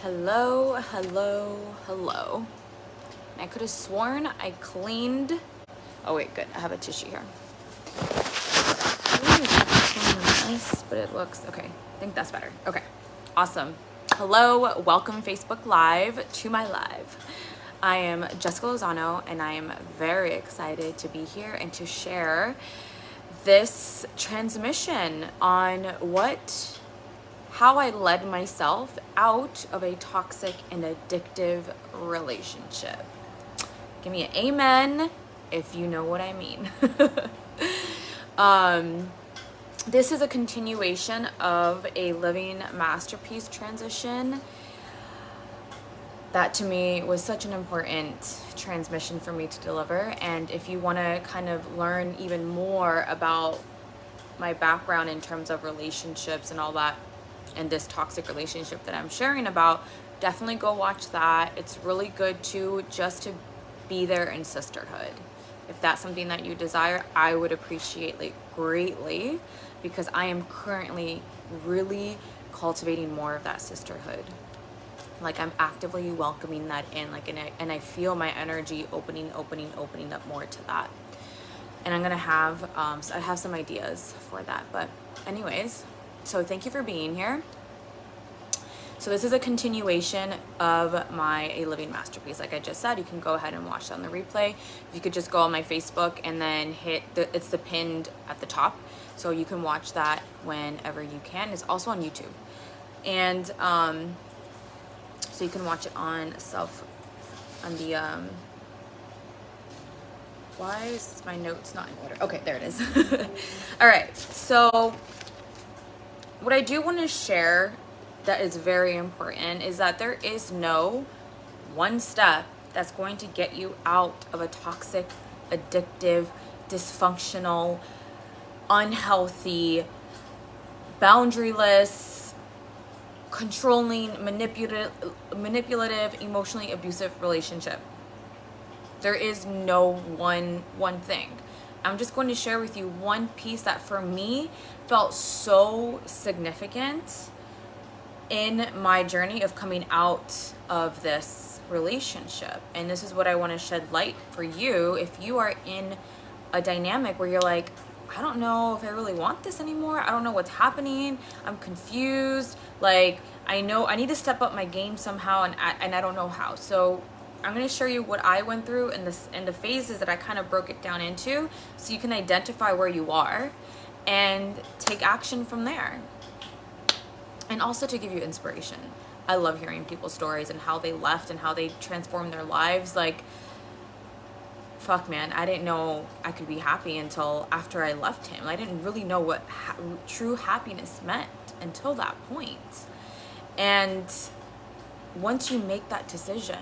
Hello, hello, hello. I could have sworn I cleaned. Oh wait, good. I have a tissue here. Nice, but it looks okay. I think that's better. Okay, awesome. Hello, welcome Facebook Live to my live. I am Jessica Lozano, and I am very excited to be here and to share this transmission on how I led myself out of a toxic and addictive relationship. Give me an amen if you know what I mean. This is a continuation of a living masterpiece transition that to me was such an important transmission for me to deliver. And if you want to kind of learn even more about my background in terms of relationships and all that, and this toxic relationship that I'm sharing about, definitely go watch that. It's really good too, just to be there in sisterhood. If that's something that you desire, I would appreciate it greatly, because I am currently really cultivating more of that sisterhood. Like, I'm actively welcoming that in, like, and I feel my energy opening up more to that. And I'm gonna have so I have some ideas for that. But anyways, so thank you for being here. So this is a continuation of my A Living Masterpiece. Like I just said, you can go ahead and watch that on the replay. If you could just go on my Facebook and then hit it's the pinned at the top, so you can watch that whenever you can. It's also on YouTube, and so you can watch it on the why is my notes not in order? Okay, there it is. All right, so what I do want to share that is very important is that there is no one step that's going to get you out of a toxic, addictive, dysfunctional, unhealthy, boundaryless, controlling, manipulative, emotionally abusive relationship. There is no one thing. I'm just going to share with you one piece that for me felt so significant in my journey of coming out of this relationship. And this is what I want to shed light for you if you are in a dynamic where you're like, I don't know if I really want this anymore. I don't know what's happening. I'm confused. Like, I know I need to step up my game somehow, and I don't know how. So I'm going to show you what I went through and the phases that I kind of broke it down into, so you can identify where you are and take action from there. And also to give you inspiration. I love hearing people's stories and how they left and how they transformed their lives. Like, fuck, man, I didn't know I could be happy until after I left him. I didn't really know what true happiness meant until that point. And once you make that decision,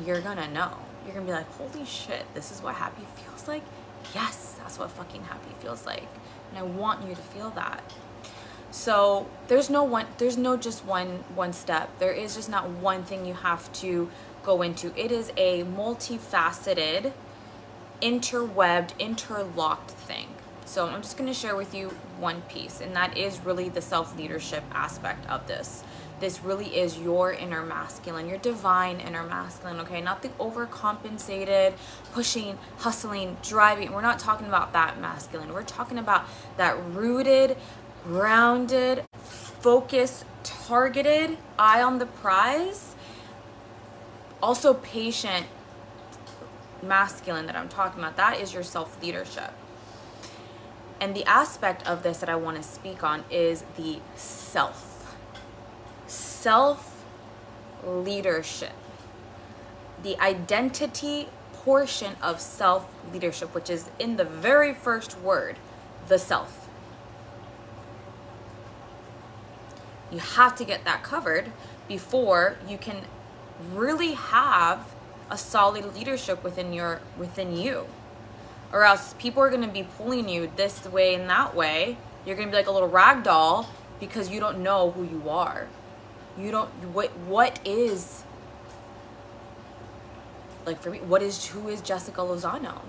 you're gonna know. You're gonna be like, holy shit, this is what happy feels like? Yes, that's what fucking happy feels like. And I want you to feel that. So there's no just one step. There is just not one thing you have to go into. It is a multifaceted, interwebbed, interlocked thing. So I'm just going to share with you one piece, and that is really the self-leadership aspect of this. This really is your inner masculine, your divine inner masculine, okay? Not the overcompensated, pushing, hustling, driving. We're not talking about that masculine. We're talking about that rooted, grounded, focused, targeted, eye on the prize, also patient masculine that I'm talking about. That is your self-leadership. And the aspect of this that I want to speak on is the self-leadership, the identity portion of self-leadership, which is in the very first word, the self. You have to get that covered before you can really have a solid leadership within you. Or else people are going to be pulling you this way and that way. You're going to be like a little rag doll because you don't know who you are. You don't, what is, like for me, who is Jessica Lozano?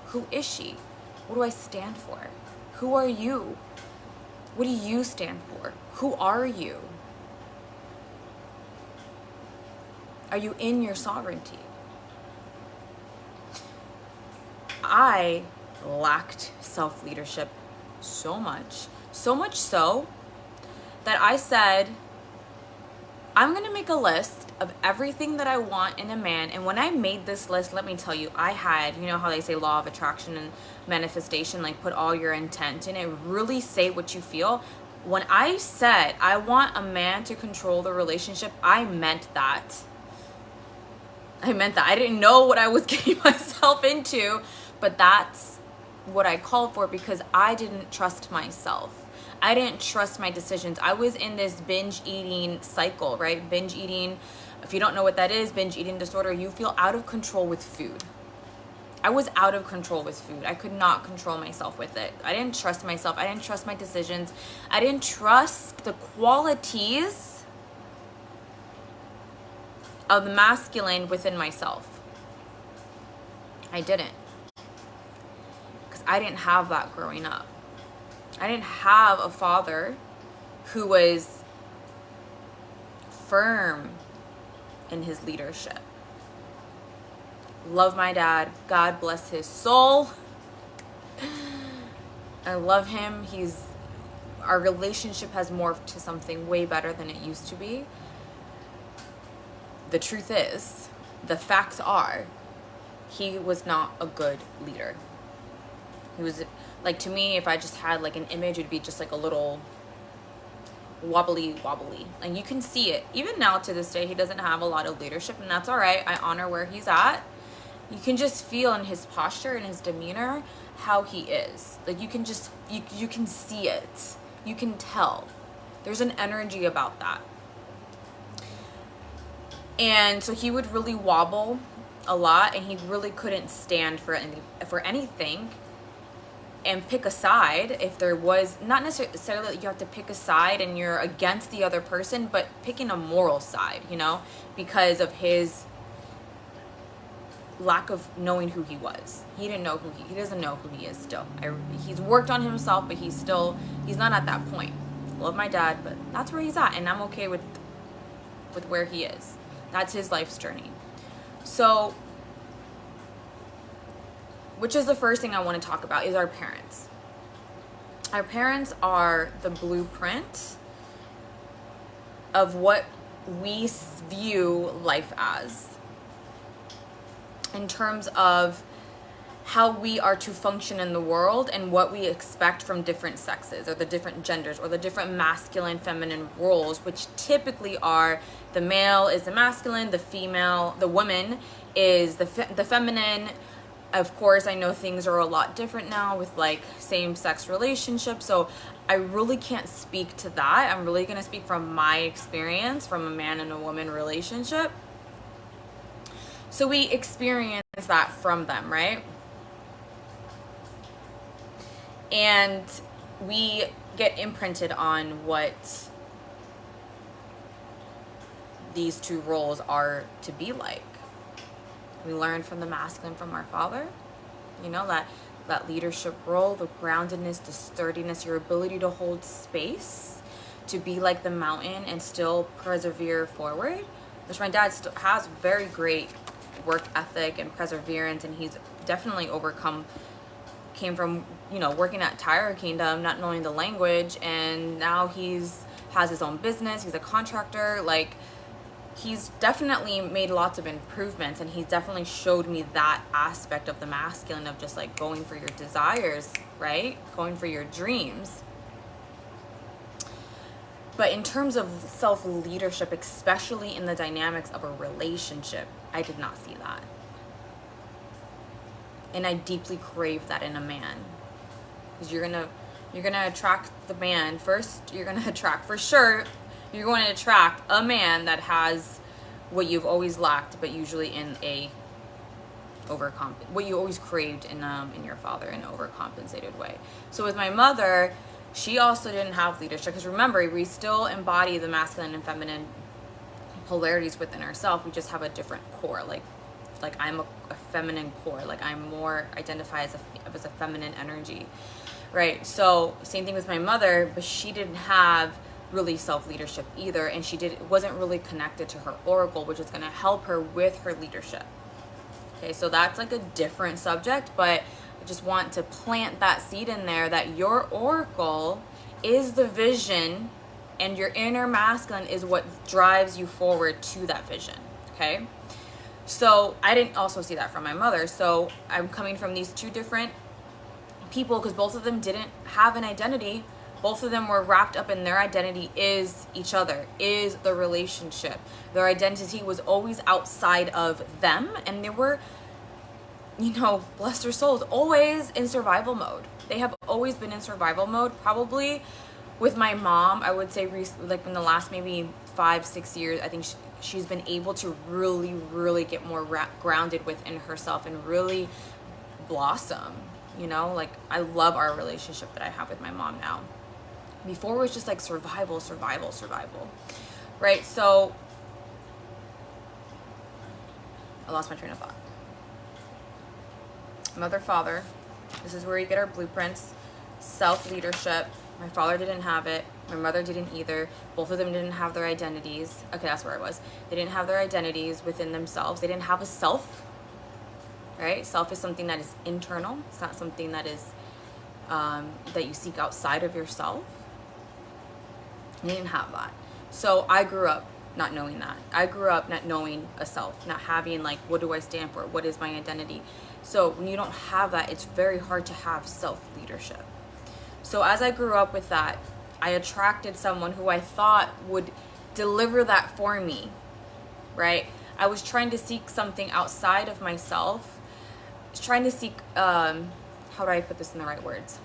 Who is she? What do I stand for? Who are you? What do you stand for? Who are you? Are you in your sovereignty? I lacked self-leadership so much so that I said, I'm gonna make a list of everything that I want in a man. And when I made this list, let me tell you, I had, you know how they say law of attraction and manifestation, like put all your intent in it, really say what you feel. When I said I want a man to control the relationship, I meant that. I didn't know what I was getting myself into, but that's what I called for, because I didn't trust myself. I didn't trust my decisions. I was in this binge eating cycle, right? Binge eating, if you don't know what that is, binge eating disorder, you feel out of control with food. I was out of control with food. I could not control myself with it. I didn't trust myself. I didn't trust my decisions. I didn't trust the qualities of the masculine within myself. I didn't. Because I didn't have that growing up. I didn't have a father who was firm in his leadership. Love my dad. God bless his soul. I love him. Our relationship has morphed to something way better than it used to be. The truth is, the facts are, he was not a good leader. He was, like, to me, if I just had like an image, it'd be just like a little wobbly. And you can see it. Even now to this day, he doesn't have a lot of leadership, and that's all right. I honor where he's at. You can just feel in his posture and his demeanor how he is. Like, you can just, you can see it. You can tell. There's an energy about that. And so he would really wobble a lot, and he really couldn't stand for anything and pick a side. If there was, not necessarily that you have to pick a side and you're against the other person, but picking a moral side, you know, because of his lack of knowing who he was. He didn't know he doesn't know who he is still. He's worked on himself, but he's not at that point. Love my dad, but that's where he's at, and I'm okay with where he is. That's his life's journey. So, which is the first thing I want to talk about, is our parents. Our parents are the blueprint of what we view life as, in terms of how we are to function in the world and what we expect from different sexes, or the different genders, or the different masculine, feminine roles, which typically are the male is the masculine, the woman is the feminine. Of course, I know things are a lot different now with like same-sex relationships, so I really can't speak to that. I'm really going to speak from my experience from a man and a woman relationship. So we experience that from them, right? And we get imprinted on what these two roles are to be like. We learn from the masculine from our father, you know, that leadership role, the groundedness, the sturdiness, your ability to hold space, to be like the mountain and still persevere forward, which my dad still has very great work ethic and perseverance, and he's definitely came from, you know, working at Tire Kingdom, not knowing the language, and now has his own business, he's a contractor. Like, he's definitely made lots of improvements, and he's definitely showed me that aspect of the masculine, of just like going for your desires, right? Going for your dreams. But in terms of self-leadership, especially in the dynamics of a relationship, I did not see that. And I deeply crave that in a man. Because you're gonna attract the man. First, you're gonna attract, for sure, you're going to attract a man that has what you've always lacked, but usually in a what you always craved in your father, in an overcompensated way. So with my mother, she also didn't have leadership, because remember, we still embody the masculine and feminine polarities within ourselves. We just have a different core. Like I'm a feminine core. Like I'm more identify as a feminine energy, right? So same thing with my mother, but she didn't have really self-leadership either, and wasn't really connected to her oracle, which is going to help her with her leadership. Okay, so that's like a different subject, but I just want to plant that seed in there that your oracle is the vision, and your inner masculine is what drives you forward to that vision. Okay, so I didn't also see that from my mother, so I'm coming from these two different people because both of them didn't have an identity. Both of them were wrapped up in their identity is each other, is the relationship. Their identity was always outside of them, and they were, you know, bless their souls, always in survival mode. They have always been in survival mode. Probably with my mom, I would say like in the last maybe 5-6 years, I think she's been able to really get more grounded within herself and really blossom. You know, like I love our relationship that I have with my mom now. Before it was just like survival, right? So I lost my train of thought. Mother, father, this is where you get our blueprints. Self-leadership. My father didn't have it. My mother didn't either. Both of them didn't have their identities. Okay, that's where I was. They didn't have their identities within themselves. They didn't have a self, right? Self is something that is internal. It's not something that is that you seek outside of yourself. They didn't have that. So I grew up not knowing that. I grew up not knowing a self, not having like, what do I stand for? What is my identity? So when you don't have that, it's very hard to have self-leadership. So as I grew up with that, I attracted someone who I thought would deliver that for me, right? I was trying to seek something outside of myself. I was trying to seek, how do I put this in the right words?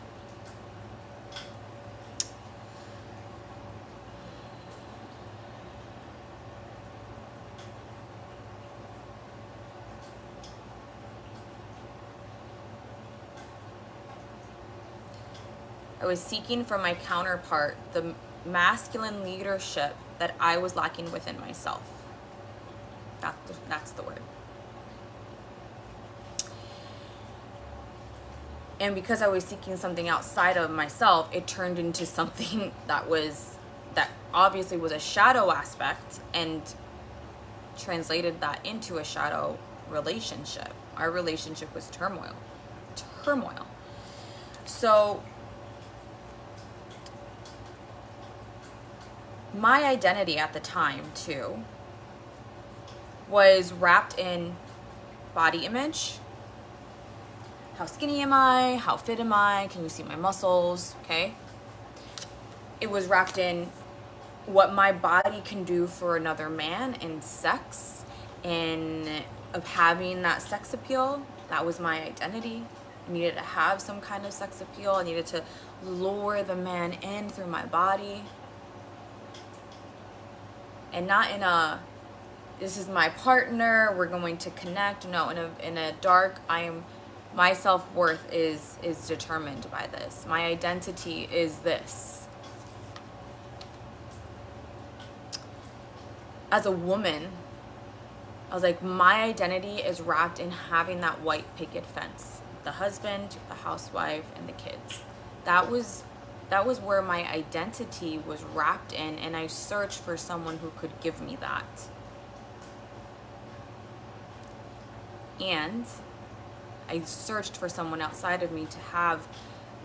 I was seeking from my counterpart the masculine leadership that I was lacking within myself. That's the word. And because I was seeking something outside of myself, it turned into something that obviously was a shadow aspect, and translated that into a shadow relationship. Our relationship was turmoil. So my identity at the time too was wrapped in body image. How skinny am I? How fit am I? Can you see my muscles? Okay. It was wrapped in what my body can do for another man in sex, and of having that sex appeal. That was my identity. I needed to have some kind of sex appeal. I needed to lure the man in through my body. And not in a, this is my partner, we're going to connect. No, in a dark, my self-worth is determined by this. My identity is this. As a woman, I was like, my identity is wrapped in having that white picket fence. The husband, the housewife, and the kids. That was where my identity was wrapped in, and I searched for someone who could give me that. And I searched for someone outside of me to have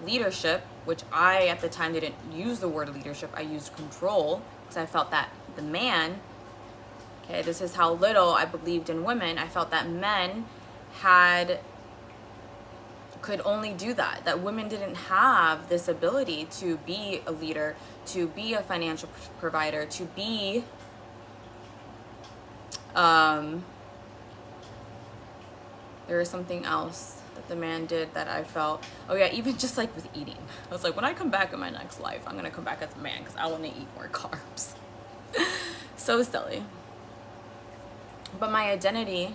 leadership, which I at the time didn't use the word leadership. I used control, because I felt that the man, okay, this is how little I believed in women. I felt that men could only do that women didn't have this ability to be a leader, to be a financial provider, to be there was something else that the man did that I felt, oh yeah, even just like with eating. I was like, when I come back in my next life, I'm gonna come back as a man because I want to eat more carbs. So silly. But my identity,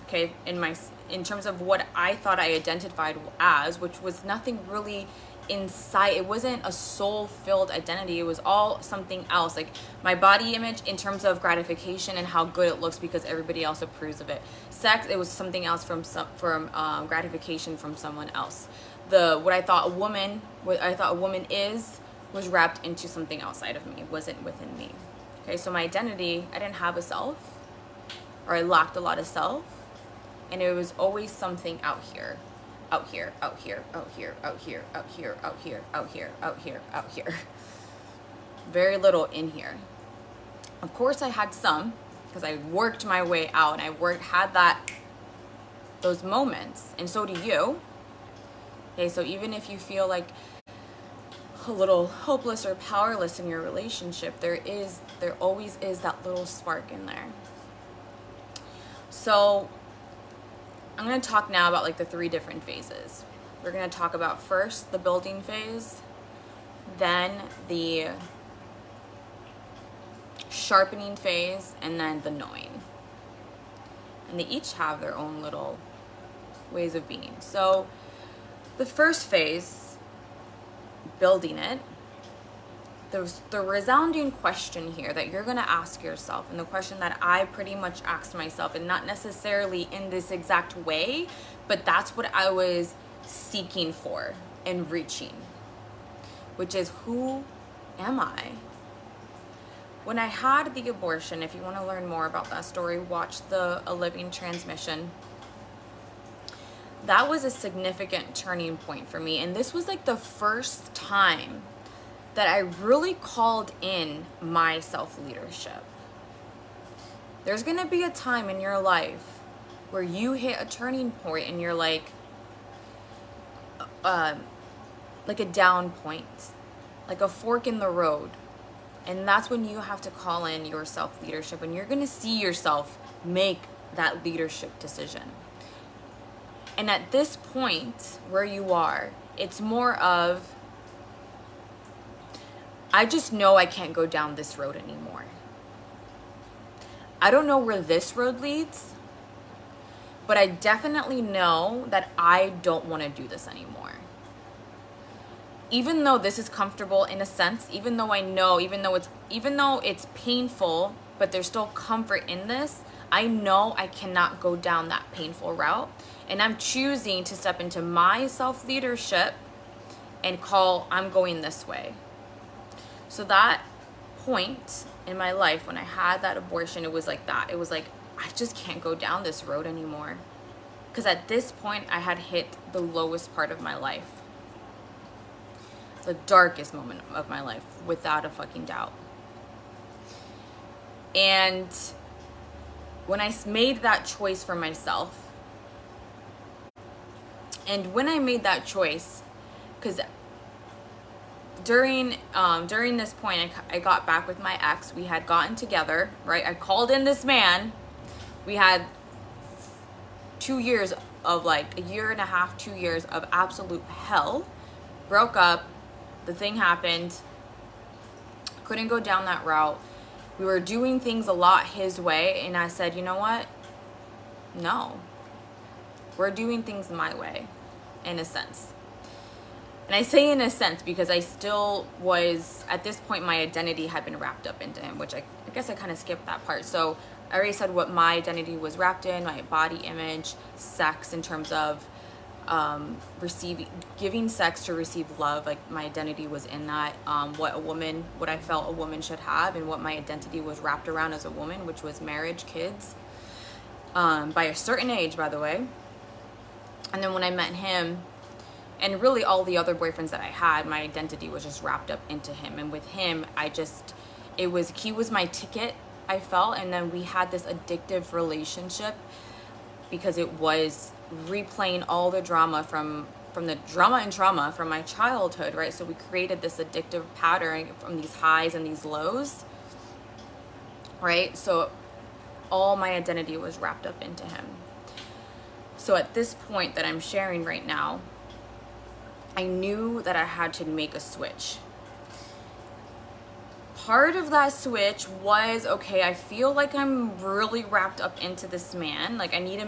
okay, in terms of what I thought I identified as, which was nothing really inside, it wasn't a soul-filled identity, it was all something else. Like my body image in terms of gratification and how good it looks because everybody else approves of it. Sex, it was something else from gratification from someone else. What I thought a woman is was wrapped into something outside of me, wasn't within me. Okay, so my identity, I didn't have a self, or I lacked a lot of self, and it was always something out here, out here, out here, out here, out here, out here, out here, out here, out here, out here. Very little in here. Of course I had some, because I worked my way out, and I had those moments, and so do you. Okay, so even if you feel like a little hopeless or powerless in your relationship, there always is that little spark in there. So I'm going to talk now about like the 3 different phases. We're going to talk about first the building phase, then the sharpening phase, and then the knowing. And they each have their own little ways of being. So the first phase, building it, the resounding question here that you're going to ask yourself, and the question that I pretty much asked myself, and not necessarily in this exact way, but that's what I was seeking for and reaching, which is, who am I? When I had the abortion, if you want to learn more about that story, watch the A Living Transmission. That was a significant turning point for me. And this was like the first time that I really called in my self-leadership. There's going to be a time in your life where you hit a turning point and you're like a down point, like a fork in the road. And that's when you have to call in your self-leadership, and you're going to see yourself make that leadership decision. And at this point where you are, it's more of, I just know I can't go down this road anymore. I don't know where this road leads, but I definitely know that I don't want to do this anymore. Even though this is comfortable in a sense, even though it's painful, but there's still comfort in this, I know I cannot go down that painful route. And I'm choosing to step into my self-leadership and I'm going this way. So that point in my life when I had that abortion, it was like that. It was like, I just can't go down this road anymore. Because at this point, I had hit the lowest part of my life. The darkest moment of my life, without a fucking doubt. And when I made that choice for myself, and when I made that choice, because during this point, I got back with my ex. We had gotten together, right? I called in this man. We had 2 years of like, a year and a half, 2 years of absolute hell. Broke up. The thing happened. Couldn't go down that route. We were doing things a lot his way, and I said, you know what? No. We're doing things my way, in a sense. And I say in a sense because I still was, at this point, my identity had been wrapped up into him, which I guess I kind of skipped that part. So I already said what my identity was wrapped in, my body image, sex in terms of giving sex to receive love. Like, my identity was in that, what I felt a woman should have, and what my identity was wrapped around as a woman, which was marriage, kids, by a certain age, by the way. And then when I met him, and really all the other boyfriends that I had, my identity was just wrapped up into him. And with him, he was my ticket, I felt. And then we had this addictive relationship because it was replaying all the drama from the drama and trauma from my childhood, right? So we created this addictive pattern from these highs and these lows, right? So all my identity was wrapped up into him. So at this point that I'm sharing right now, I knew that I had to make a switch. Part of that switch was, okay, I feel like I'm really wrapped up into this man. Like, I need to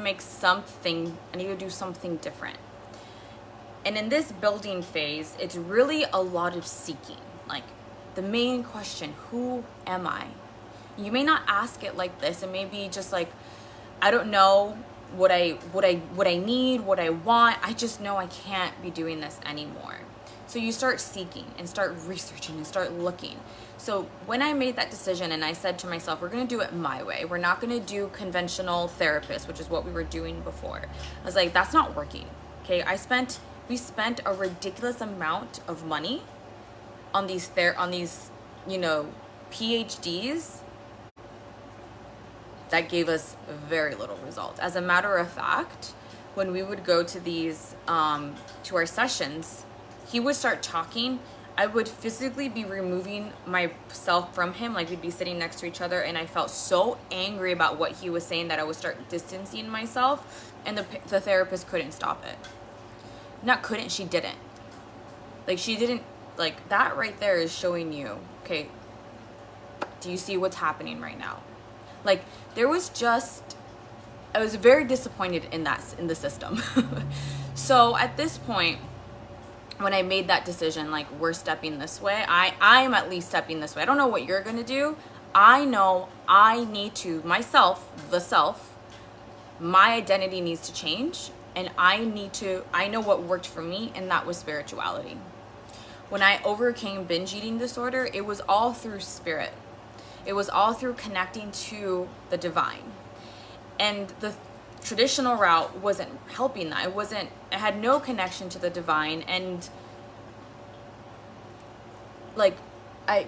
do something different. And in this building phase, it's really a lot of seeking. Like, the main question, who am I? You may not ask it like this. It may be just like, I don't know what I need, what I want. I just know I can't be doing this anymore. So you start seeking and start researching and start looking. So when I made that decision and I said to myself, we're going to do it my way. We're not going to do conventional therapists, which is what we were doing before. I was like, that's not working. Okay, we spent a ridiculous amount of money on these PhDs that gave us very little results. As a matter of fact, when we would go to these to our sessions, he would start talking. I would physically be removing myself from him, like we'd be sitting next to each other, and I felt so angry about what he was saying that I would start distancing myself, and the therapist couldn't stop it. Not couldn't, she didn't. Like, she didn't, like, that right there is showing you, okay, do you see what's happening right now? Like, I was very disappointed in the system. So at this point, when I made that decision, like, we're stepping this way, I'm at least stepping this way. I don't know what you're gonna do. I know I need to, myself, my identity needs to change, and I know what worked for me, and that was spirituality. When I overcame binge eating disorder, it was all through spirit. It was all through connecting to the divine. And the traditional route wasn't helping that. I had no connection to the divine, and like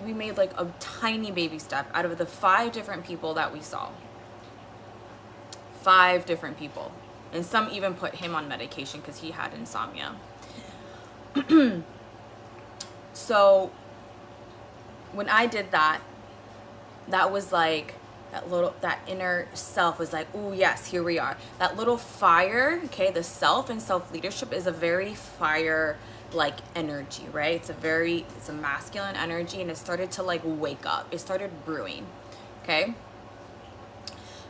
we made like a tiny baby step out of the 5 different people that we saw. 5 different people. And some even put him on medication because he had insomnia. So when I did that, that was like that inner self was like, oh yes, here we are. That little fire, okay, the self and self-leadership is a very fire like energy, right? It's a masculine energy, and it started to like wake up. It started brewing, okay?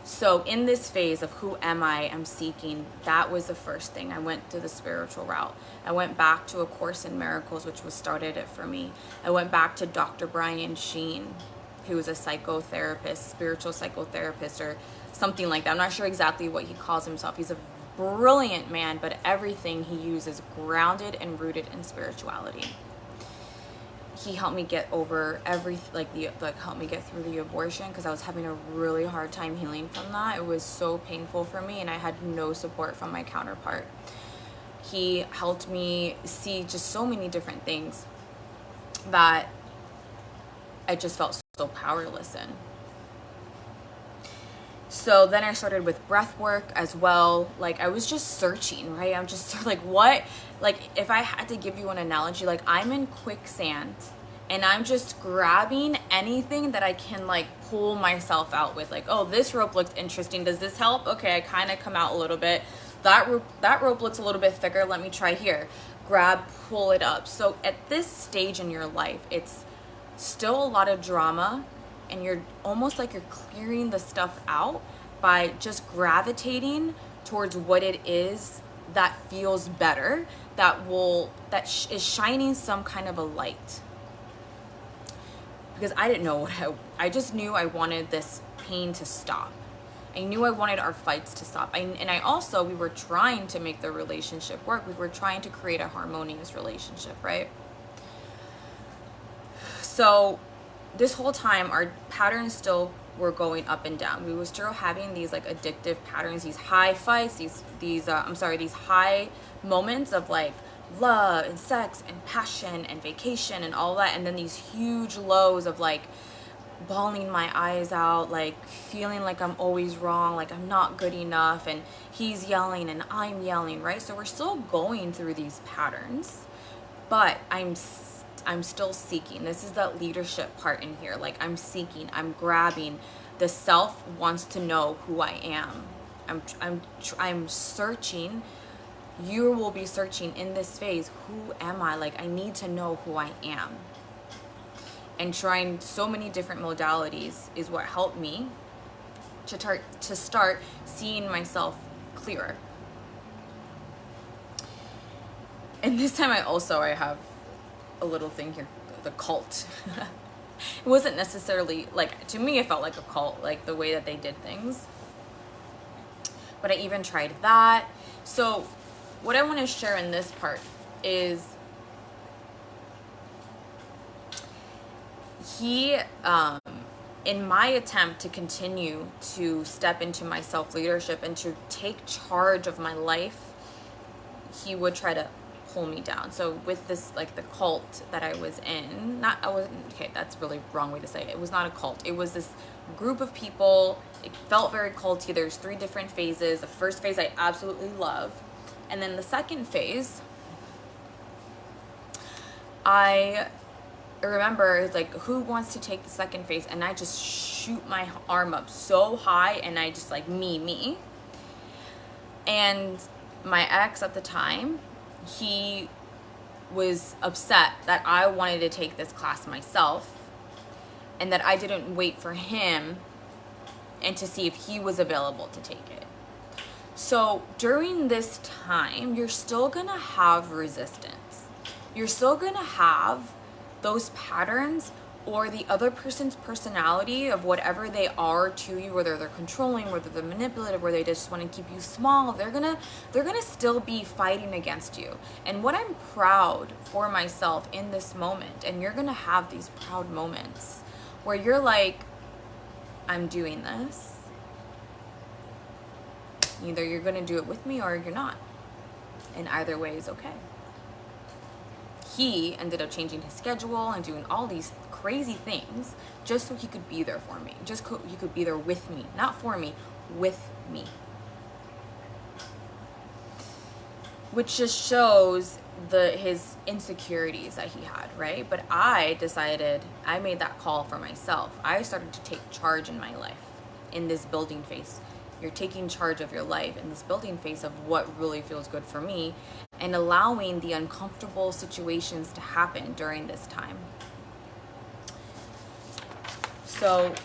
So in this phase of who am I'm seeking, that was the first thing. I went to the spiritual route. I went back to A Course in Miracles, which was started it for me. I went back to Dr. Brian Sheen, who is a psychotherapist, spiritual psychotherapist, or something like that. I'm not sure exactly what he calls himself. He's a brilliant man, but everything he uses grounded and rooted in spirituality. He helped me get over helped me get through the abortion, because I was having a really hard time healing from that. It was so painful for me, and I had no support from my counterpart. He helped me see just so many different things that I just felt so powerless in. So then I started with breath work as well. Like, I was just searching, right? I'm just like, what? Like, if I had to give you an analogy, like, I'm in quicksand and I'm just grabbing anything that I can like pull myself out with. Like, oh, this rope looks interesting. Does this help? Okay, I kind of come out a little bit. That rope looks a little bit thicker. Let me try here. Grab, pull it up. So at this stage in your life, it's still a lot of drama, and you're almost like you're clearing the stuff out by just gravitating towards what it is that feels better, that is shining some kind of a light. Because I didn't know I just knew I wanted this pain to stop. I knew I wanted our fights to stop. We were trying to make the relationship work. We were trying to create a harmonious relationship, right? So this whole time, our patterns still were going up and down. We were still having these like addictive patterns, these high fights, these high moments of like love and sex and passion and vacation and all that, and then these huge lows of like bawling my eyes out, like feeling like I'm always wrong, like I'm not good enough, and he's yelling and I'm yelling, right? So we're still going through these patterns, but I'm still seeking. This is that leadership part in here. Like, I'm seeking, I'm grabbing. The self wants to know who I am. I'm searching. You will be searching in this phase. Who am I? Like, I need to know who I am. And trying so many different modalities is what helped me to start seeing myself clearer. And this time I have a little thing here, the cult. It wasn't necessarily, like, to me it felt like a cult, like the way that they did things. But I even tried that. So what I want to share in this part is he, in my attempt to continue to step into my self-leadership and to take charge of my life, he would try to pull me down. So with this, like the cult that I was in, that's really wrong way to say it. It was not a cult. It was this group of people. It felt very culty. There's 3 different phases. The first phase I absolutely love. And then the second phase, I remember it's like, who wants to take the second phase? And I just shoot my arm up so high, and I just like, me. And my ex at the time, he was upset that I wanted to take this class myself and that I didn't wait for him and to see if he was available to take it. So during this time, you're still gonna have resistance. You're still gonna have those patterns or the other person's personality of whatever they are to you, whether they're controlling, whether they're manipulative, whether they just want to keep you small, they're gonna still be fighting against you. And what I'm proud for myself in this moment, and you're gonna have these proud moments where you're like, I'm doing this. Either you're gonna do it with me or you're not. And either way is okay. He ended up changing his schedule and doing all these crazy things just so he could be there for me. Just so he could be there with me. Not for me, with me. Which just shows his insecurities that he had, right? But I decided, I made that call for myself. I started to take charge in my life in this building phase. You're taking charge of your life in this building phase of what really feels good for me, and allowing the uncomfortable situations to happen during this time. So,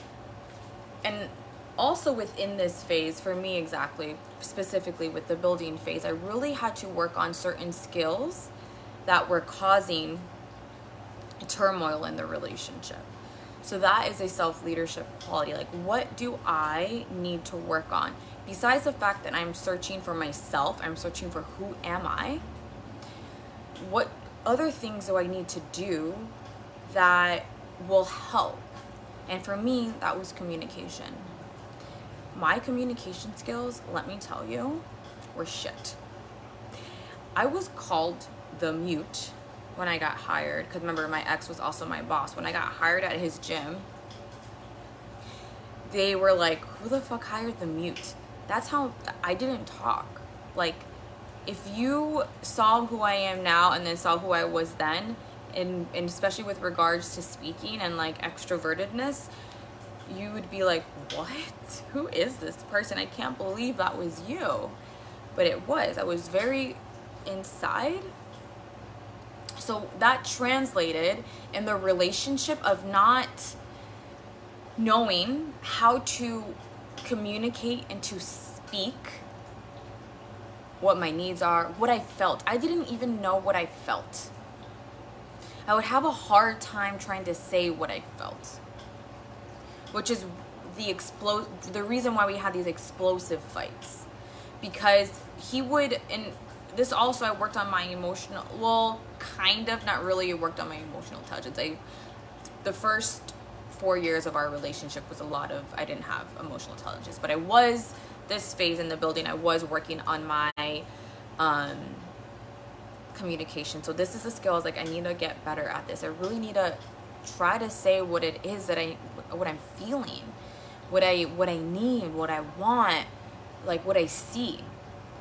and also within this phase, for me exactly, specifically with the building phase, I really had to work on certain skills that were causing turmoil in the relationship. So that is a self-leadership quality. Like, what do I need to work on? Besides the fact that I'm searching for myself, I'm searching for who am I? What other things do I need to do that will help? And for me, that was communication. My communication skills, let me tell you, were shit. I was called the mute when I got hired, because remember, my ex was also my boss. When I got hired at his gym, they were like, who the fuck hired the mute? That's how I didn't talk. Like, if you saw who I am now and then saw who I was then, and especially with regards to speaking and like extrovertedness, you would be like, what? Who is this person? I can't believe that was you. But it was. I was very inside. So that translated in the relationship of not knowing how to communicate and to speak what my needs are, what I felt. I didn't even know what I felt. I would have a hard time trying to say what I felt, which is the reason why we had these explosive fights, because he would, and this also, I worked on my emotional, well, kind of, not really, worked on my emotional intelligence. The first 4 years of our relationship was a lot of, I didn't have emotional intelligence, but I was, this phase in the building, I was working on my communication. So this is a skill, I was like, I need to get better at this. I really need to try to say what it is that what I'm feeling, what I need, what I want, like what I see.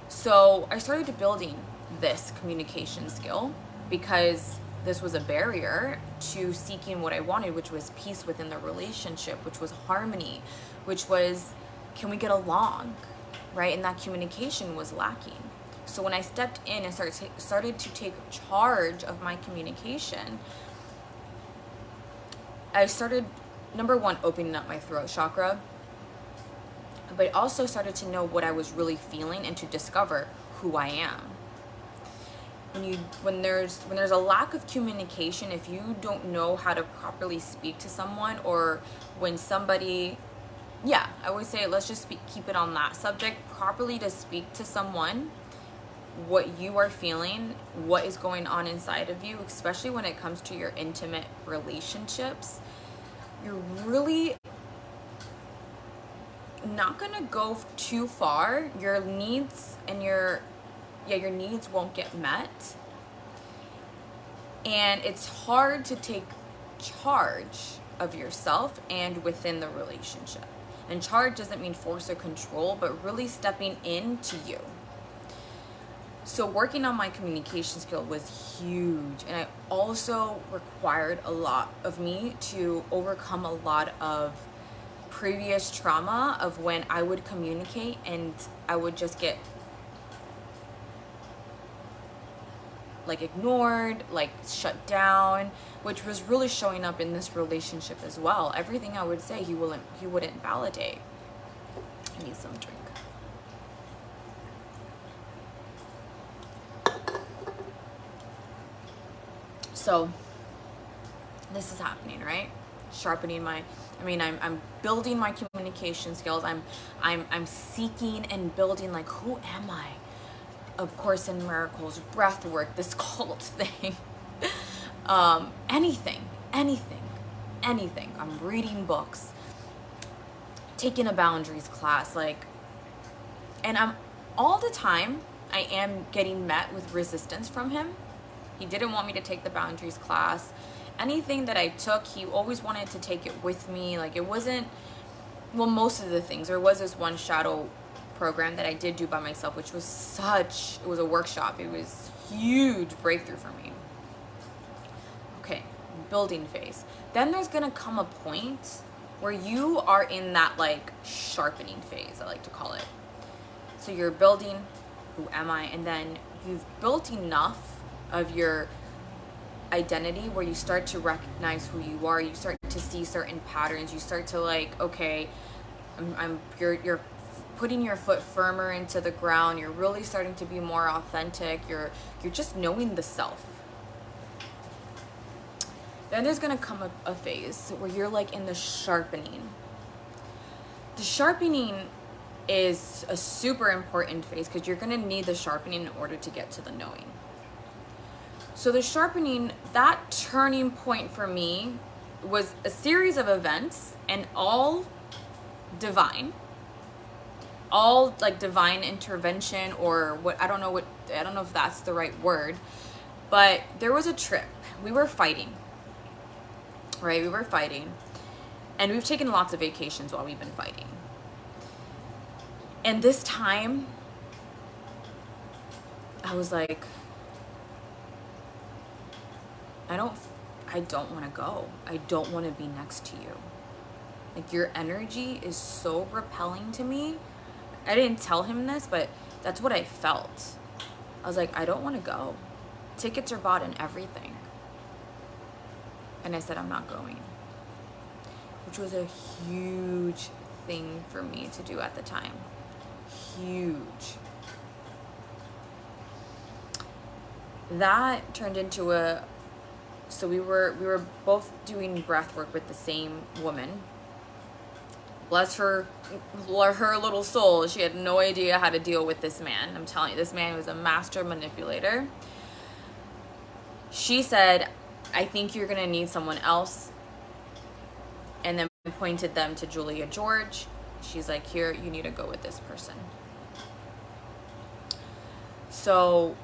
So I started building this communication skill because this was a barrier to seeking what I wanted, which was peace within the relationship, which was harmony, which was, can we get along, right? And that communication was lacking. So when I stepped in and started to take charge of my communication, I started, number one, opening up my throat chakra, but I also started to know what I was really feeling and to discover who I am. When there's a lack of communication, if you don't know how to properly speak to someone, or when somebody, yeah, I would say let's just keep it on that subject, properly to speak to someone what you are feeling, what is going on inside of you, especially when it comes to your intimate relationships, you're really not gonna go too far. Your needs and your needs won't get met. And it's hard to take charge of yourself and within the relationship. And charge doesn't mean force or control, but really stepping into you. So working on my communication skill was huge. And it also required a lot of me to overcome a lot of previous trauma of when I would communicate and I would just get like ignored, like shut down, which was really showing up in this relationship as well. Everything I would say, he wouldn't validate. I need some drink. So this is happening, right? Sharpening my, I'm building my communication skills. I'm seeking and building, like, who am I? Of Course in Miracles, breath work, this cult thing, anything. I'm reading books, taking a boundaries class, like, and all the time I am getting met with resistance from him. He didn't want me to take the boundaries class. Anything that I took, he always wanted to take it with me. Like, it wasn't, well, most of the things. There was this one shadow program that I did do by myself, which was it was a workshop. It was huge breakthrough for me. Okay, building phase. Then there's gonna come a point where you are in that, like, sharpening phase, I like to call it. So you're building, who am I? And then you've built enough of your identity where you start to recognize who you are. You start to see certain patterns. You start to, like, okay, you're putting your foot firmer into the ground. You're really starting to be more authentic. You're just knowing the self. Then there's gonna come a phase where you're, like, in the sharpening. The sharpening is a super important phase because you're gonna need the sharpening in order to get to the knowing. So the sharpening, that turning point for me was a series of events, and all divine, all, like, divine intervention, or what, I don't know if that's the right word, but there was a trip. We were fighting, right? We were fighting, and we've taken lots of vacations while we've been fighting. And this time, I was like, I don't want to go. I don't want to be next to you. Like, your energy is so repelling to me. I didn't tell him this, but that's what I felt. I was like, I don't want to go. Tickets are bought and everything. And I said, I'm not going. Which was a huge thing for me to do at the time. Huge. That turned into so we were both doing breath work with the same woman. Bless her little soul. She had no idea how to deal with this man. I'm telling you, this man was a master manipulator. She said, I think you're gonna need someone else. And then pointed them to Julia George. She's like, here, you need to go with this person. So,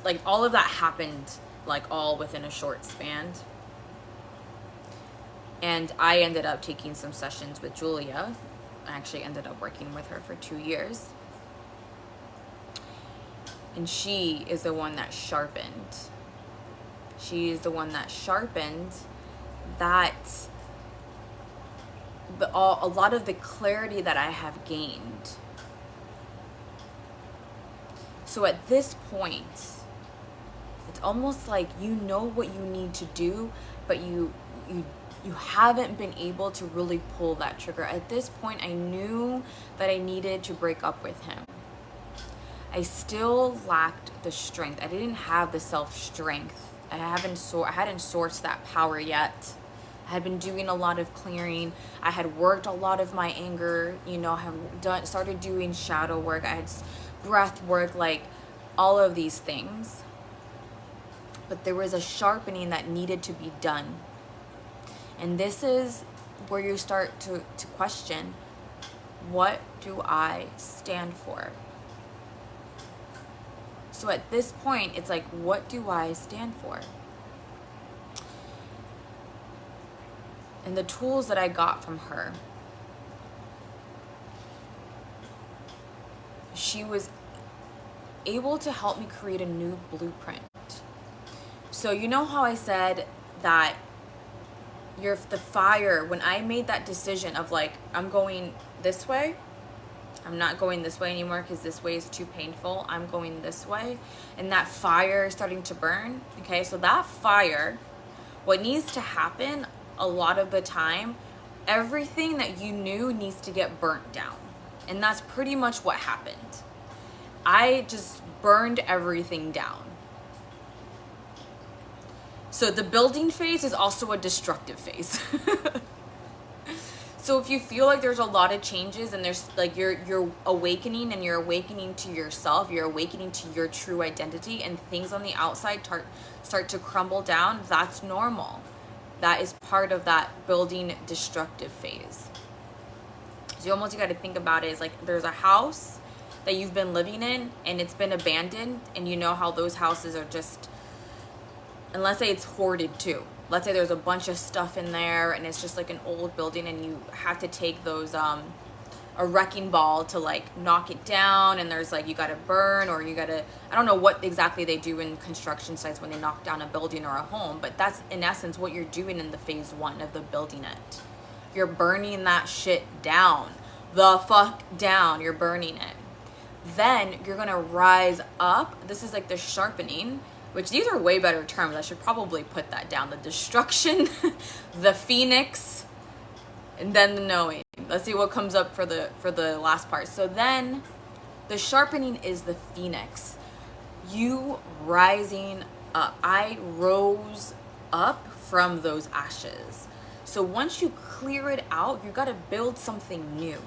like, all of that happened, like, all within a short span. And I ended up taking some sessions with Julia. I actually ended up working with her for 2 years. And she is the one that sharpened. She is the one that sharpened that a lot of the clarity that I have gained. So at this point, it's almost like you know what you need to do, but you haven't been able to really pull that trigger. At this point, I knew that I needed to break up with him. I still lacked the strength. I didn't have the self-strength. I hadn't sourced that power yet. I had been doing a lot of clearing. I had worked a lot of my anger, you know, started doing shadow work. I had breath work, like all of these things. But there was a sharpening that needed to be done. And this is where you start to question, what do I stand for? So at this point, it's like, what do I stand for? And the tools that I got from her, she was able to help me create a new blueprint. So you know how I said that the fire, when I made that decision of like, I'm going this way, I'm not going this way anymore because this way is too painful, I'm going this way, and that fire is starting to burn. Okay, so that fire, what needs to happen a lot of the time, everything that you knew needs to get burnt down. And that's pretty much what happened. I just burned everything down. So the building phase is also a destructive phase. So if you feel like there's a lot of changes and there's like you're awakening, and you're awakening to yourself, you're awakening to your true identity, and things on the outside start to crumble down, that's normal. That is part of that building destructive phase. So you got to think about it as like, there's a house that you've been living in and it's been abandoned, and you know how those houses are just, and let's say it's hoarded too. Let's say there's a bunch of stuff in there and it's just like an old building, and you have to take those a wrecking ball to like knock it down, and there's like, you got to burn, or you got to, I don't know what exactly they do in construction sites when they knock down a building or a home, but that's in essence what you're doing in the phase 1 of the building it. You're burning that shit down. The fuck down. You're burning it. Then you're going to rise up. This is like the sharpening, which these are way better terms. I should probably put that down. The destruction, the phoenix, and then the knowing. Let's see what comes up for the last part. So then the sharpening is the phoenix. You rising up. I rose up from those ashes. So once you clear it out, you got to build something new.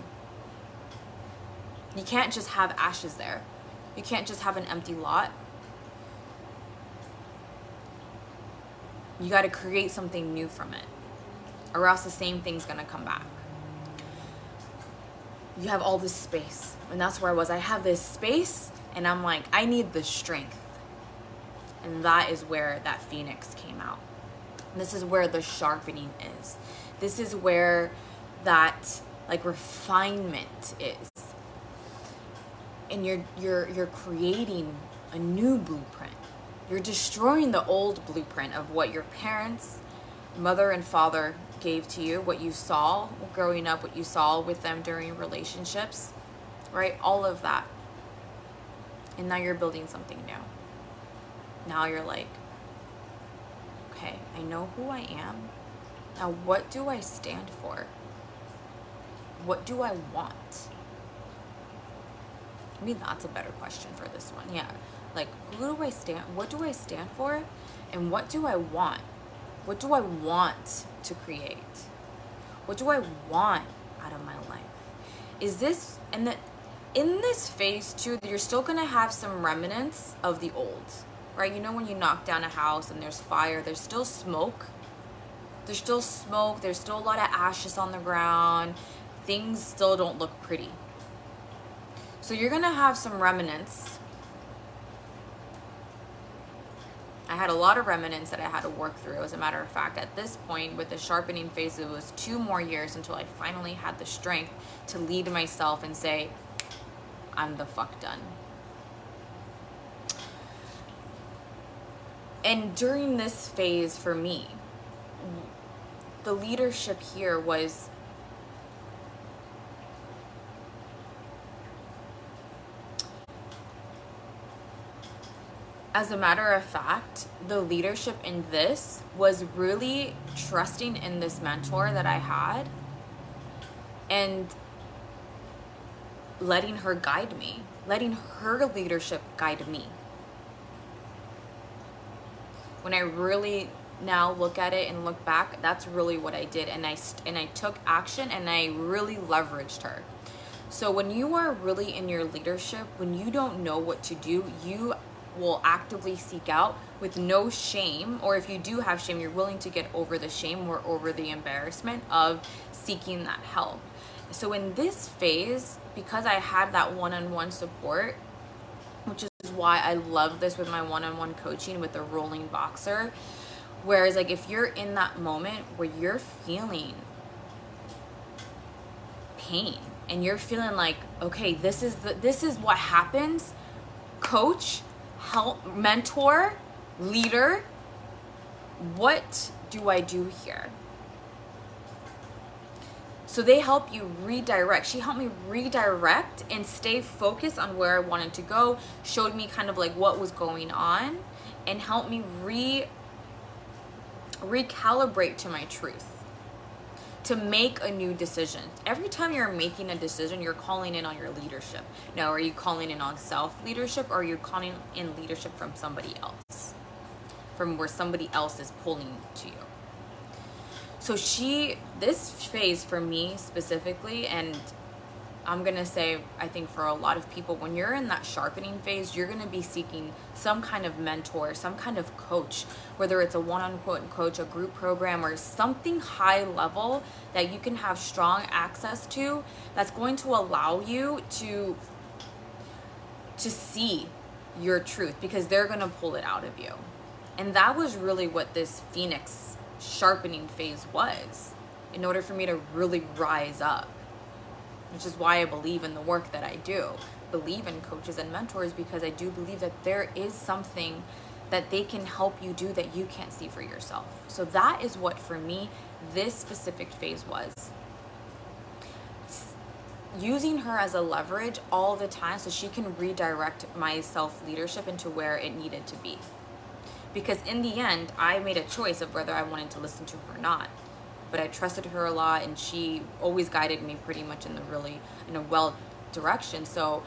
You can't just have ashes there. You can't just have an empty lot. You got to create something new from it, or else the same thing's going to come back. You have all this space, and that's where I was. I have this space, and I'm like, I need the strength. And that is where that phoenix came out. This is where the sharpening is. This is where that like refinement is. And you're creating a new blueprint. You're destroying the old blueprint of what your parents, mother and father gave to you, what you saw growing up, what you saw with them during relationships, right? All of that. And now you're building something new. Now you're like, okay, I know who I am. Now what do I stand for? What do I want? I mean, that's a better question for this one. Yeah. Like, who do I stand? What do I stand for? And what do I want? What do I want to create? What do I want out of my life? Is this, and that in this phase too, you're still gonna have some remnants of the old, right? You know, when you knock down a house and there's fire, there's still smoke. There's still smoke. There's still a lot of ashes on the ground. Things still don't look pretty. So you're gonna have some remnants. I had a lot of remnants that I had to work through. As a matter of fact, at this point with the sharpening phase, it was 2 more years until I finally had the strength to lead myself and say, I'm the fuck done. And during this phase for me, the leadership here was as a matter of fact, the leadership in this was really trusting in this mentor that I had and letting her guide me, letting her leadership guide me. When I really now look at it and look back, that's really what I did. And I took action and I really leveraged her. So when you are really in your leadership, when you don't know what to do, you will actively seek out with no shame, or if you do have shame, you're willing to get over the shame or over the embarrassment of seeking that help. So in this phase, because I had that one-on-one support, which is why I love this with my one-on-one coaching with the rolling boxer, whereas like if you're in that moment where you're feeling pain and you're feeling like, okay, this is what happens, coach, help, mentor, leader, what do I do here? So they help you redirect. She helped me redirect and stay focused on where I wanted to go, showed me kind of like what was going on, and helped me recalibrate to my truth, to make a new decision. Every time you're making a decision, you're calling in on your leadership. Now, are you calling in on self-leadership, or are you calling in leadership from somebody else? From where somebody else is pulling to you. So this phase for me specifically, and I'm going to say, I think for a lot of people, when you're in that sharpening phase, you're going to be seeking some kind of mentor, some kind of coach, whether it's a one-on-one coach, a group program, or something high level that you can have strong access to, that's going to allow you to see your truth, because they're going to pull it out of you. And that was really what this Phoenix sharpening phase was, in order for me to really rise up, which is why I believe in the work that I do, believe in coaches and mentors, because I do believe that there is something that they can help you do that you can't see for yourself. So that is what for me this specific phase was, using her as a leverage all the time so she can redirect my self-leadership into where it needed to be. Because in the end, I made a choice of whether I wanted to listen to her or not. But I trusted her a lot, and she always guided me pretty much in a well direction. So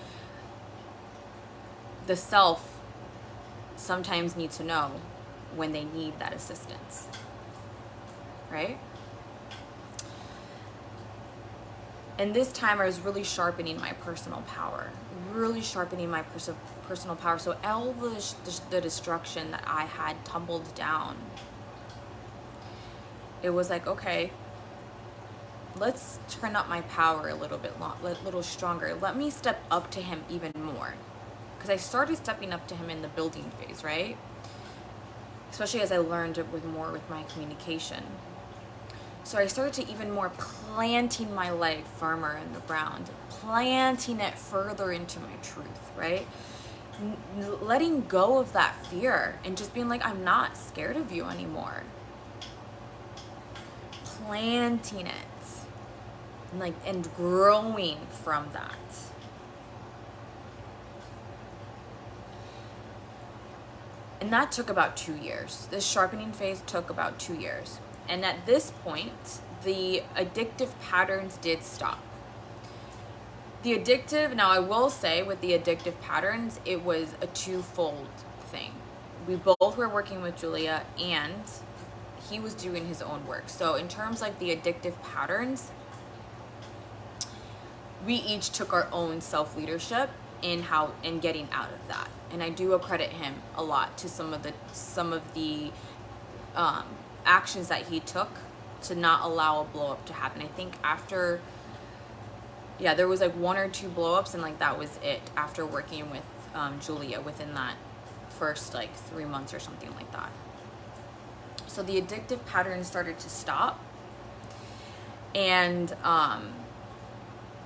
the self sometimes needs to know when they need that assistance, right? And this time I was really sharpening my personal power, personal power. So all the destruction that I had tumbled down, it was like, okay, let's turn up my power a little bit, little stronger. Let me step up to him even more. Because I started stepping up to him in the building phase, right? Especially as I learned with my communication. So I started to even more planting my leg firmer in the ground, planting it further into my truth, right? Letting go of that fear and just being like, I'm not scared of you anymore. Planting it and growing from that. And that took about 2 years. This sharpening phase took about 2 years. And at this point, the addictive patterns did stop. Now I will say with the addictive patterns, it was a twofold thing. We both were working with Julia, and he was doing his own work. So in terms like the addictive patterns, we each took our own self-leadership in getting out of that. And I do accredit him a lot to some of the actions that he took to not allow a blow up to happen. I think after, there was like 1 or 2 blow ups, and like that was it after working with Julia within that first like 3 months or something like that. So the addictive patterns started to stop, and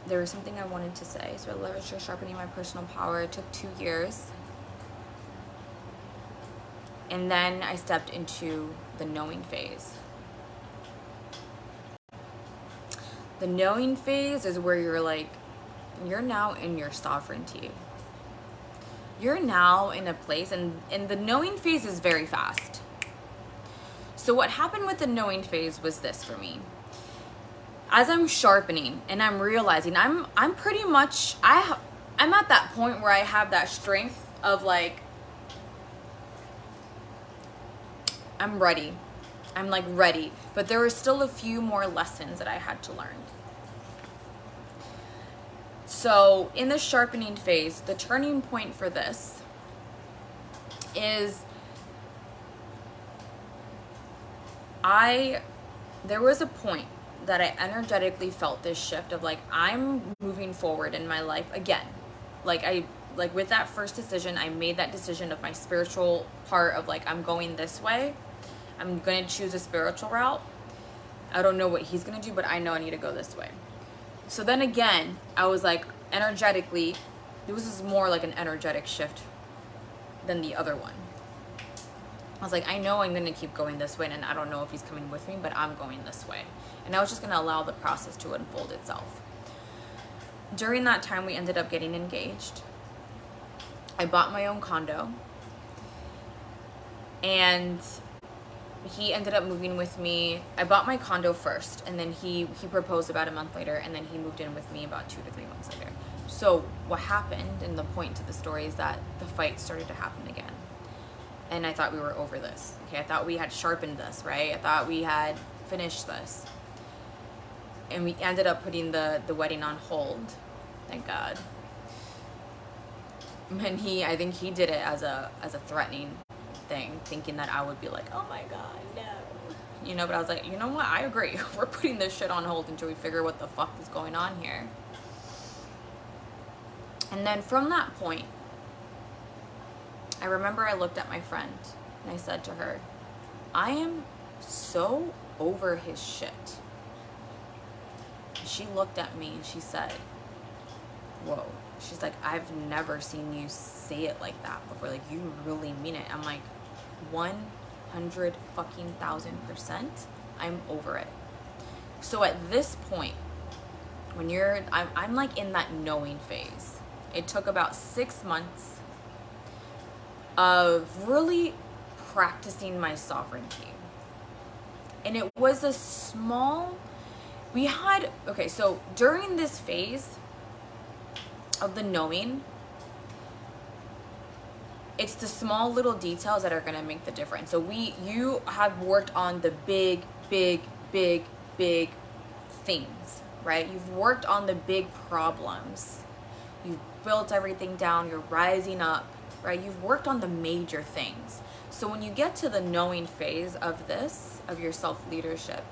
there was something I wanted to say. So I leveraged sharpening my personal power. It took 2 years. And then I stepped into the knowing phase. The knowing phase is where you're now in your sovereignty. You're now in a place, and the knowing phase is very fast. So what happened with the knowing phase was this for me. As I'm sharpening and I'm realizing I'm pretty much, I'm at that point where I have that strength of like, I'm ready. I'm like ready. But there were still a few more lessons that I had to learn. So in the sharpening phase, the turning point for this is there was a point that I energetically felt this shift of like, I'm moving forward in my life again. Like with that first decision, I made that decision of my spiritual part of like, I'm going this way. I'm going to choose a spiritual route. I don't know what he's going to do, but I know I need to go this way. So then again, I was like, energetically, this is more like an energetic shift than the other one. I was like, I know I'm going to keep going this way, and I don't know if he's coming with me, but I'm going this way. And I was just going to allow the process to unfold itself. During that time, we ended up getting engaged. I bought my own condo. And he ended up moving with me. I bought my condo first, and then he proposed about a month later, and then he moved in with me about 2 to 3 months later. So what happened, and the point to the story is that the fight started to happen again. And I thought we were over this. Okay, I thought we had sharpened this, right? I thought we had finished this. And we ended up putting the wedding on hold. Thank God. And I think he did it as a threatening thing, thinking that I would be like, oh my God, no. You know, but I was like, you know what? I agree. We're putting this shit on hold until we figure what the fuck is going on here. And then from that point, I remember I looked at my friend and I said to her, I am so over his shit. And she looked at me and she said, whoa. She's like, I've never seen you say it like that before. Like, you really mean it. I'm like, 100,000%, I'm over it. So at this point, when I'm like in that knowing phase. It took about 6 months of really practicing my sovereignty. And it was a small, so during this phase of the knowing, it's the small little details that are going to make the difference. So you have worked on the big things, right? You've worked on the big problems. You've built everything down. You're rising up, right? You've worked on the major things. So when you get to the knowing phase of your self-leadership,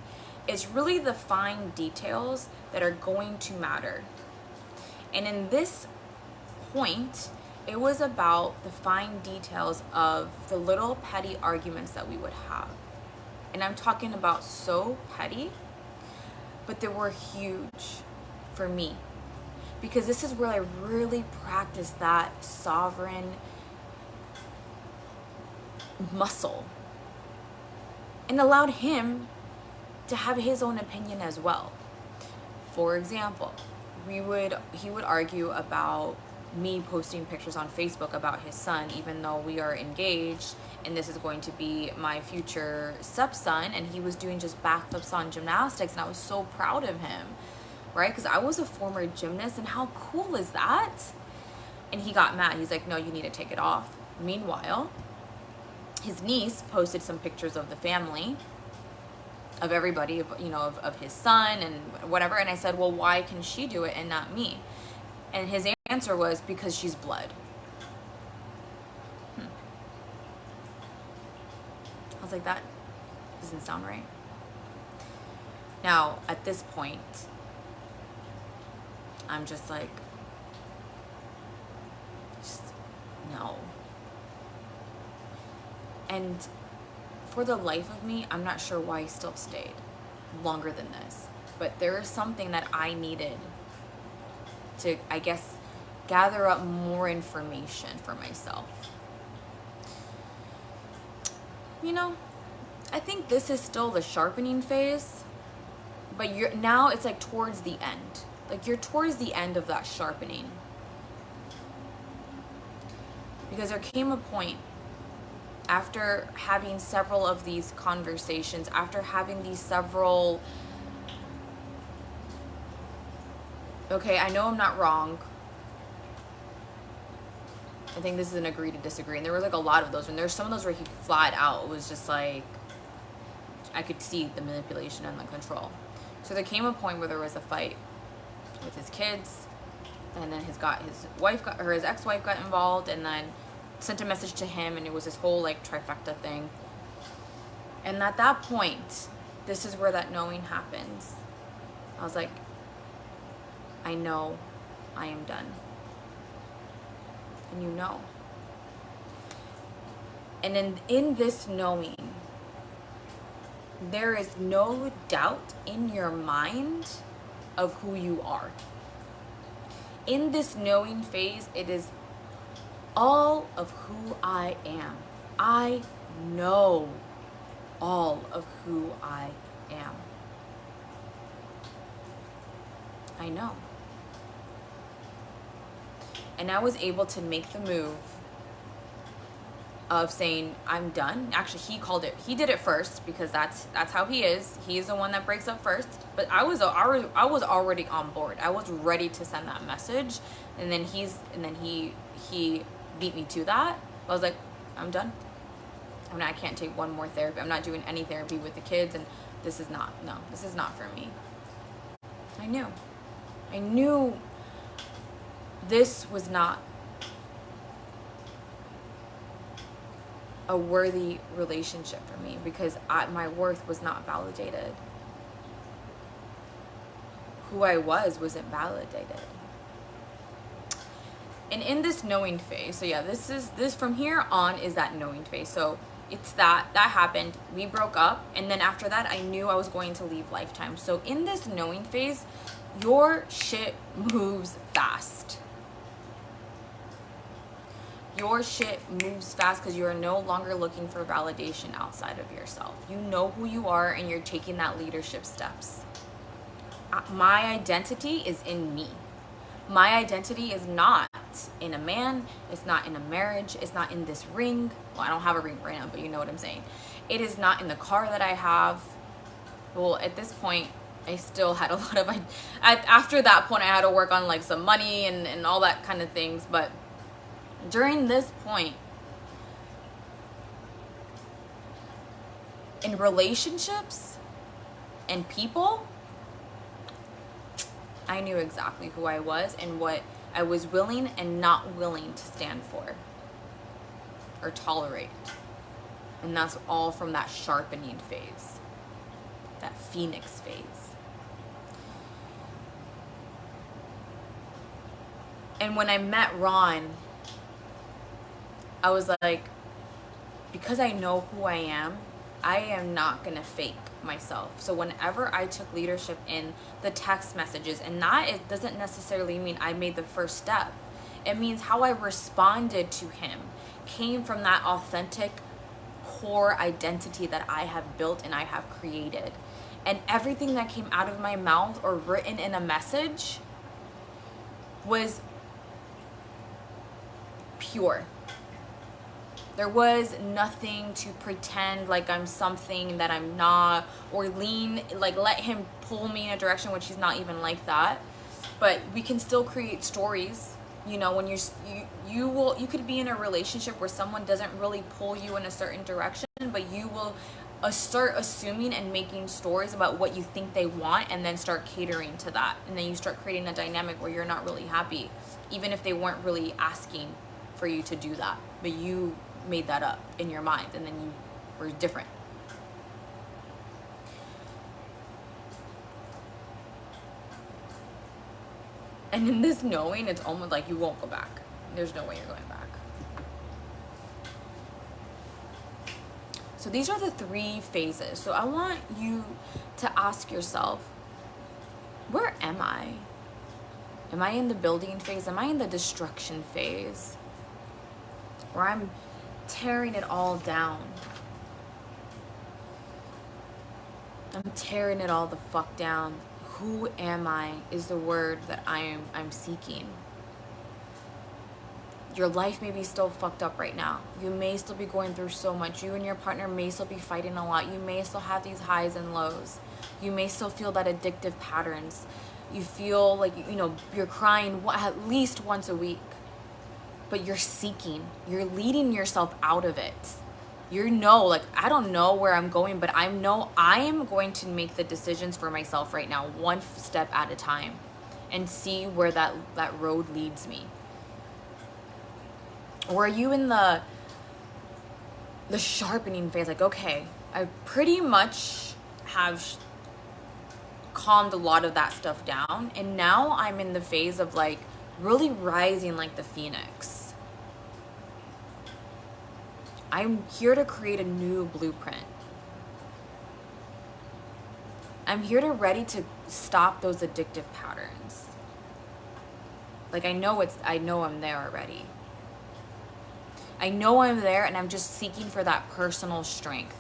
it's really the fine details that are going to matter. And in this point, it was about the fine details of the little petty arguments that we would have. And I'm talking about so petty, but they were huge for me. Because this is where I really practiced that sovereign muscle. And allowed him to have his own opinion as well. For example, he would argue about me posting pictures on Facebook about his son, even though we are engaged and this is going to be my future stepson, and he was doing just backflips on gymnastics, and I was so proud of him, right? Because I was a former gymnast, and how cool is that? And he got mad. He's like, no, you need to take it off. Meanwhile, his niece posted some pictures of the family, of everybody, of his son and whatever. And I said, well, why can she do it and not me? And his answer was, because she's blood. I was like, that doesn't sound right. Now, at this point, I'm just like, no. And for the life of me, I'm not sure why he still stayed longer than this. But there is something that I needed to, I guess, gather up more information for myself. I think this is still the sharpening phase, but now it's like towards the end. Like, you're towards the end of that sharpening. Because there came a point after having several of these conversations, after having these several, okay, I know I'm not wrong. I think this is an agree to disagree. And there was like a lot of those. And there's some of those where he flat out, it was just like, I could see the manipulation and the control. So there came a point where there was a fight with his kids, and then his ex-wife got involved, and then sent a message to him, and it was this whole like trifecta thing. And at that point, this is where that knowing happens. I was like, I know I am done. And you know. And in this knowing, there is no doubt in your mind of who you are. In this knowing phase, it is all of who I am. I know all of who I am. I know. And I was able to make the move of saying, I'm done. Actually, he did it first, because that's how he is. He's the one that breaks up first. But I was already on board. I was ready to send that message. And then he beat me to that. I was like, I'm done. I mean, I can't take one more therapy. I'm not doing any therapy with the kids, and this is not for me. I knew this was not a worthy relationship for me, because my worth was not validated. Who I wasn't validated. And in this knowing phase, so yeah, this from here on is that knowing phase. So it's that happened. We broke up, and then after that, I knew I was going to leave Lifetime. So in this knowing phase, your shit moves fast. Your shit moves fast because you are no longer looking for validation outside of yourself. You know who you are, and you're taking that leadership steps. My identity is in me. My identity is not in a man. It's not in a marriage. It's not in this ring. Well, I don't have a ring right now, but you know what I'm saying. It is not in the car that I have. Well, at this point, I still had a lot of... after that point, I had to work on like some money and all that kind of things. But during this point, in relationships and people, I knew exactly who I was and what I was willing and not willing to stand for or tolerate. And that's all from that sharpening phase, that phoenix phase. And when I met Ron, I was like, because I know who I am not gonna fake myself. So whenever I took leadership in the text messages, and it doesn't necessarily mean I made the first step. It means how I responded to him came from that authentic core identity that I have built and I have created. And everything that came out of my mouth or written in a message was pure. There was nothing to pretend like I'm something that I'm not, or let him pull me in a direction, which he's not even like that. But we can still create stories. You know, when you could be in a relationship where someone doesn't really pull you in a certain direction, but you will start assuming and making stories about what you think they want, and then start catering to that. And then you start creating a dynamic where you're not really happy, even if they weren't really asking for you to do that. But you made that up in your mind, and then you were different. And in this knowing, it's almost like you won't go back. There's no way you're going back. So these are the 3 phases. So I want you to ask yourself, where am I? Am I in the building phase? Am I in the destruction phase? Where I'm tearing it all down. I'm tearing it all the fuck down. Who am I is the word that I'm seeking. Your life may be still fucked up right now. You may still be going through so much. You and your partner may still be fighting a lot. You may still have these highs and lows. You may still feel that addictive patterns. You feel like, you're crying at least once a week. But you're seeking. You're leading yourself out of it. I don't know where I'm going, but I know I am going to make the decisions for myself right now, one step at a time, and see where that road leads me. Or are you in the sharpening phase? Like, okay, I pretty much have calmed a lot of that stuff down, and now I'm in the phase of like really rising like the phoenix. I'm here to create a new blueprint. I'm here to ready to stop those addictive patterns. Like I know I'm there already. I know I'm there, and I'm just seeking for that personal strength,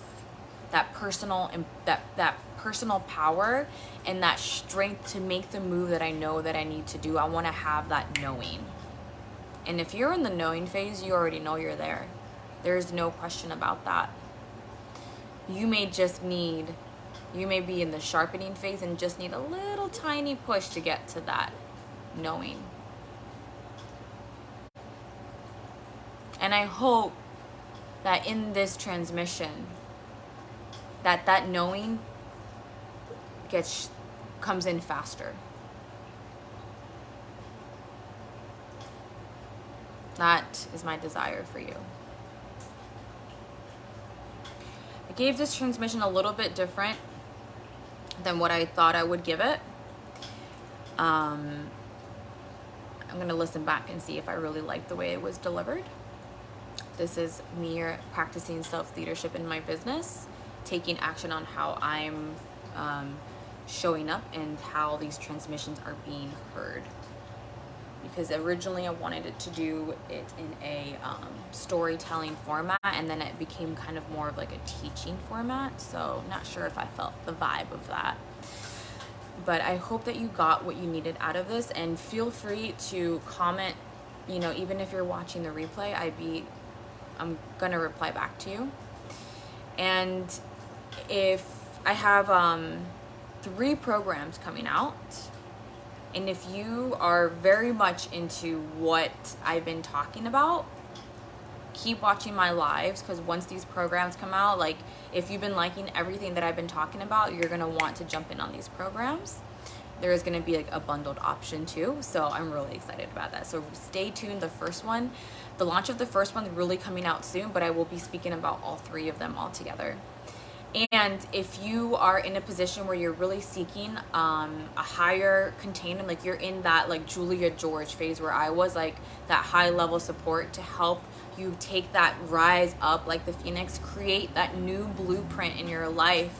that personal power, and that strength to make the move that I know that I need to do. I want to have that knowing. And if you're in the knowing phase, you already know you're there. There's no question about that. You may be in the sharpening phase and just need a little tiny push to get to that knowing. And I hope that in this transmission, that knowing comes in faster. That is my desire for you. I gave this transmission a little bit different than what I thought I would give it. I'm gonna listen back and see if I really like the way it was delivered. This is me practicing self-leadership in my business, taking action on how I'm showing up and how these transmissions are being heard. Because originally I wanted it to do it in a storytelling format, and then it became kind of more of like a teaching format. So not sure if I felt the vibe of that. But I hope that you got what you needed out of this, and feel free to comment, you know, even if you're watching the replay, I'm gonna reply back to you. And if I have 3 programs coming out, and if you are very much into what I've been talking about, keep watching my lives, because once these programs come out, like if you've been liking everything that I've been talking about, you're gonna want to jump in on these programs. There is gonna be like a bundled option too, so I'm really excited about that. So stay tuned. The launch of the first one is really coming out soon, but I will be speaking about all 3 of them all together. And if you are in a position where you're really seeking a higher containment, like you're in that like Julia George phase where I was, like that high level support to help you take that rise up like the phoenix, create that new blueprint in your life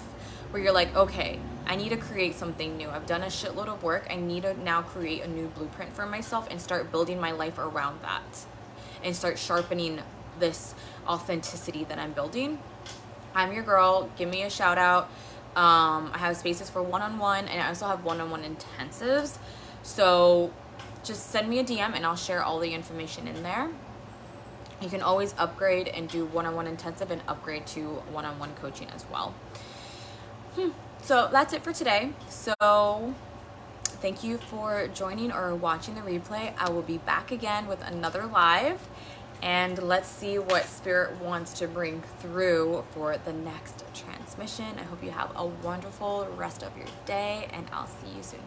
where you're like, okay, I need to create something new. I've done a shitload of work. I need to now create a new blueprint for myself and start building my life around that and start sharpening this authenticity that I'm building. I'm your girl. Give me a shout out. I have spaces for one-on-one, and I also have one-on-one intensives. So just send me a DM and I'll share all the information in there. You can always upgrade and do one-on-one intensive and upgrade to one-on-one coaching as well. So that's it for today. So thank you for joining or watching the replay. I will be back again with another live, and let's see what Spirit wants to bring through for the next transmission. I hope you have a wonderful rest of your day, and I'll see you soon.